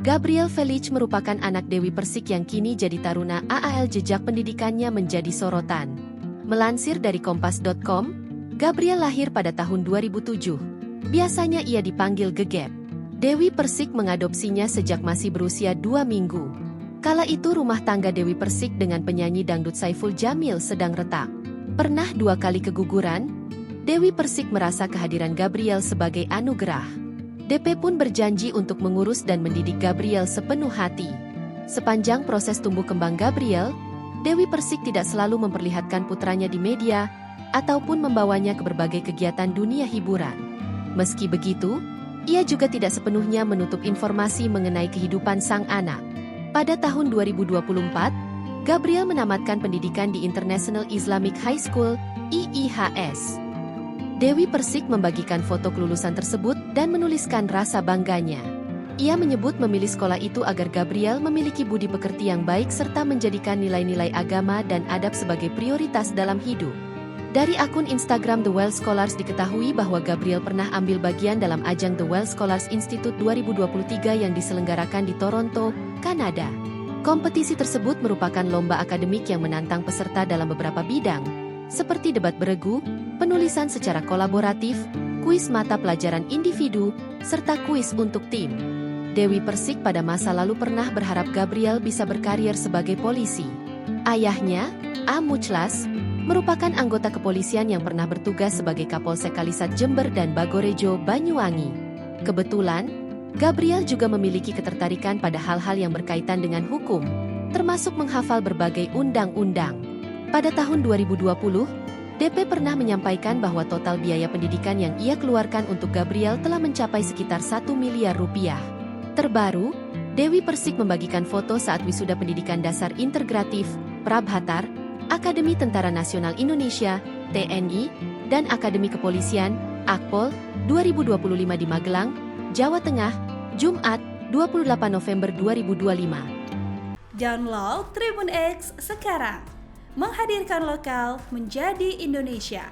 Gabriel Felic merupakan anak Dewi Persik yang kini jadi taruna AAL. Jejak pendidikannya menjadi sorotan. Melansir dari kompas.com, Gabriel lahir pada tahun 2007. Biasanya ia dipanggil Gegep. Dewi Persik mengadopsinya sejak masih berusia 2 minggu. Kala itu rumah tangga Dewi Persik dengan penyanyi dangdut Saiful Jamil sedang retak. Pernah 2 kali keguguran, Dewi Persik merasa kehadiran Gabriel sebagai anugerah. DP pun berjanji untuk mengurus dan mendidik Gabriel sepenuh hati. Sepanjang proses tumbuh kembang Gabriel, Dewi Persik tidak selalu memperlihatkan putranya di media ataupun membawanya ke berbagai kegiatan dunia hiburan. Meski begitu, ia juga tidak sepenuhnya menutup informasi mengenai kehidupan sang anak. Pada tahun 2024, Gabriel menamatkan pendidikan di International Islamic High School (IIHS). Dewi Persik membagikan foto kelulusan tersebut dan menuliskan rasa bangganya. Ia menyebut memilih sekolah itu agar Gabriel memiliki budi pekerti yang baik serta menjadikan nilai-nilai agama dan adab sebagai prioritas dalam hidup. Dari akun Instagram The Well Scholars diketahui bahwa Gabriel pernah ambil bagian dalam ajang The Well Scholars Institute 2023 yang diselenggarakan di Toronto, Kanada. Kompetisi tersebut merupakan lomba akademik yang menantang peserta dalam beberapa bidang, seperti debat beregu, penulisan secara kolaboratif, kuis mata pelajaran individu, serta kuis untuk tim. Dewi Persik pada masa lalu pernah berharap Gabriel bisa berkarir sebagai polisi. Ayahnya, A. Muchlas, merupakan anggota kepolisian yang pernah bertugas sebagai Kapolsek Kalisat Jember dan Bagorejo, Banyuwangi. Kebetulan, Gabriel juga memiliki ketertarikan pada hal-hal yang berkaitan dengan hukum, termasuk menghafal berbagai undang-undang. Pada tahun 2020, DP pernah menyampaikan bahwa total biaya pendidikan yang ia keluarkan untuk Gabriel telah mencapai sekitar 1 miliar rupiah. Terbaru, Dewi Persik membagikan foto saat wisuda pendidikan dasar integratif, Prabhatar, Akademi Tentara Nasional Indonesia, TNI, dan Akademi Kepolisian, Akpol, 2025 di Magelang, Jawa Tengah, Jumat, 28 November 2025. Download Tribun X sekarang. Menghadirkan lokal menjadi Indonesia.